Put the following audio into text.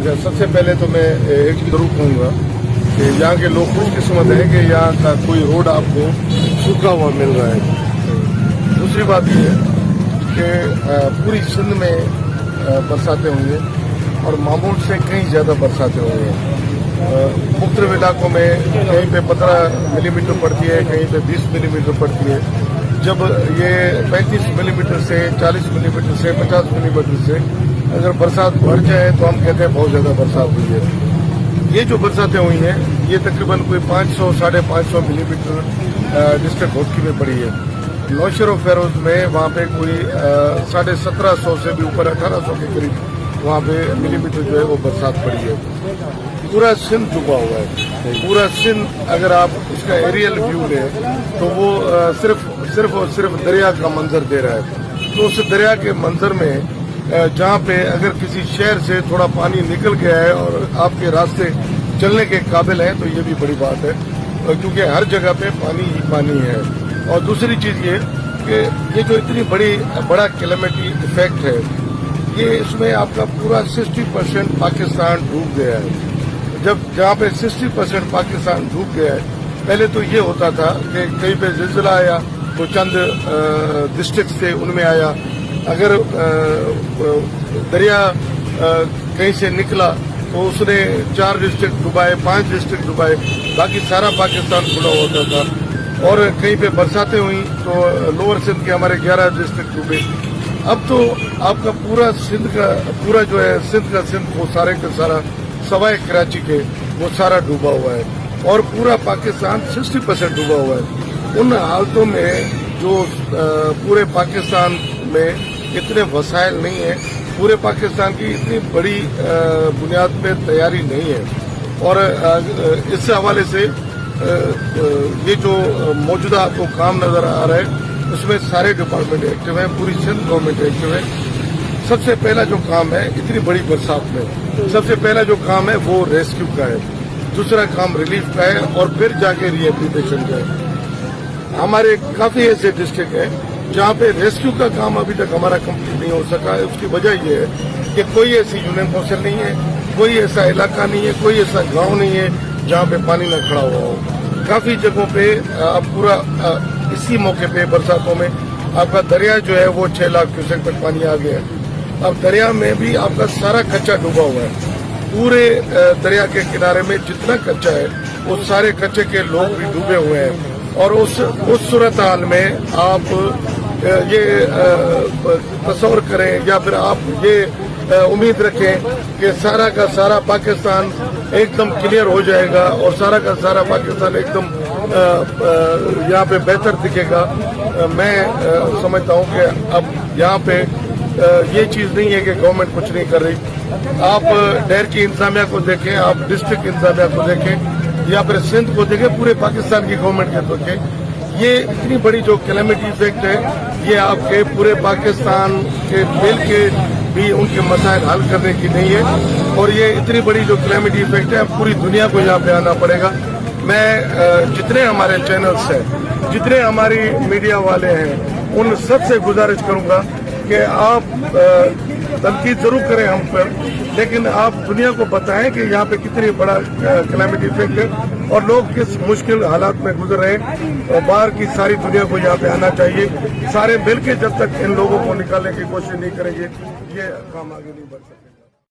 अच्छा, सबसे पहले तो मैं एक जरूर कहूँगा कि यहाँ के लोग खुशकिस्मत हैं कि यहाँ का कोई रोड आपको सूखा हुआ मिल रहा है। दूसरी बात ये है कि पूरी सिंध में बरसातें हुई हैं और मामूल से कहीं ज़्यादा बरसातें हुई हैं। मुख्तलिफ इलाकों में कहीं पे 15 मिलीमीटर पड़ती है, कहीं पे 20 मिलीमीटर पड़ती है। जब ये 35 मिलीमीटर से 40 मिलीमीटर से 50 मिलीमीटर से अगर बरसात बढ़ जाए तो हम कहते हैं बहुत ज़्यादा बरसात हुई है। ये जो बरसातें हुई हैं ये तकरीबन कोई 500 साढ़े 500 मिलीमीटर डिस्ट्रिक्ट होटकी में पड़ी है। नौशेर और फेरोज में वहाँ पे कोई 1750 से भी ऊपर 1800 के करीब वहाँ पे मिलीमीटर जो है वो बरसात पड़ी है। पूरा सिंध डूबा हुआ है। पूरा सिंध अगर आप उसका एरियल व्यू लें तो वो सिर्फ और सिर्फ दरिया का मंजर दे रहा है। तो उस दरिया के मंजर में जहाँ पे अगर किसी शहर से थोड़ा पानी निकल गया है और आपके रास्ते चलने के काबिल हैं तो ये भी बड़ी बात है, क्योंकि हर जगह पे पानी ही पानी है। और दूसरी चीज़ ये कि ये जो इतनी बड़ा कैलेमिटी इफेक्ट है ये इसमें आपका पूरा 60% पाकिस्तान डूब गया है। जब जहाँ पे 60% पाकिस्तान डूब गया है, पहले तो ये होता था कि कहीं पे ज़िलज़ला आया तो चंद डिस्ट्रिक्ट थे उनमें आया, अगर दरिया कहीं से निकला तो उसने 4 डिस्ट्रिक्ट डुबाए, 5 डिस्ट्रिक्ट डुबाए, बाकी सारा पाकिस्तान खुला होता था। और कहीं पे बरसातें हुई तो लोअर सिंध के हमारे 11 डिस्ट्रिक्ट डूबे। अब तो आपका पूरा सिंध का पूरा जो है सिंध वो सारे का सारा सवाए कराची के वो सारा डूबा हुआ है और पूरा पाकिस्तान 60% डूबा हुआ है। उन हालतों में जो पूरे पाकिस्तान में इतने वसाइल नहीं है, पूरे पाकिस्तान की इतनी बड़ी बुनियाद पे तैयारी नहीं है। और इस हवाले से ये जो मौजूदा आपको काम नजर आ रहा है उसमें सारे डिपार्टमेंट एक्टिव हैं, पूरी सिंध गवर्नमेंट एक्टिव है। सबसे पहला जो काम है इतनी बड़ी बरसात में, सबसे पहला जो काम है वो रेस्क्यू का है, दूसरा काम रिलीफ का है और फिर जाके रिहेबिलिटेशन का है। हमारे काफी ऐसे डिस्ट्रिक्ट हैं जहाँ पे रेस्क्यू का काम अभी तक हमारा कंप्लीट नहीं हो सका है। उसकी वजह ये है कि कोई ऐसी यूनियन काउंसिल नहीं है, कोई ऐसा इलाका नहीं है, कोई ऐसा गांव नहीं है जहाँ पे पानी न खड़ा हुआ हो। काफी जगहों पे अब पूरा इसी मौके पे बरसातों में आपका दरिया जो है वो 6 लाख क्यूसेक तक पानी आ गया है। अब दरिया में भी आपका सारा कच्चा डूबा हुआ है। पूरे दरिया के किनारे में जितना कच्चा है वो सारे कच्चे के लोग भी डूबे हुए हैं। और उस सूरत हाल में आप ये तस्वर करें या फिर आप ये उम्मीद रखें कि सारा का सारा पाकिस्तान एकदम क्लियर हो जाएगा और सारा का सारा पाकिस्तान एकदम यहाँ पे बेहतर दिखेगा। मैं समझता हूँ कि अब यहाँ पे ये चीज़ नहीं है कि गवर्नमेंट कुछ नहीं कर रही। आप डैर की इंतजामिया को देखें, आप डिस्ट्रिक्ट इंतजामिया को देखें या फिर सिंध को देखें, पूरे पाकिस्तान की गवर्नमेंट के देखें, ये इतनी बड़ी जो कैलेमिटी इफेक्ट है ये आपके पूरे पाकिस्तान के मिल के भी उनके मसाइल हल करने की नहीं है। और ये इतनी बड़ी जो कैलेमिटी इफेक्ट है पूरी दुनिया को यहाँ पे आना पड़ेगा। मैं जितने हमारे चैनल्स हैं, जितने हमारी मीडिया वाले हैं, उन सबसे गुजारिश करूंगा कि आप तनकीद जरूर करें हम पर, लेकिन आप दुनिया को बताएं कि यहाँ पे कितनी बड़ा कैलेमिटी इफेक्ट है और लोग किस मुश्किल हालात में गुजर रहे हैं। और बाहर की सारी दुनिया को यहाँ पे आना चाहिए। सारे मिलकर जब तक इन लोगों को निकालने की कोशिश नहीं करेंगे ये काम आगे नहीं बढ़ सकता।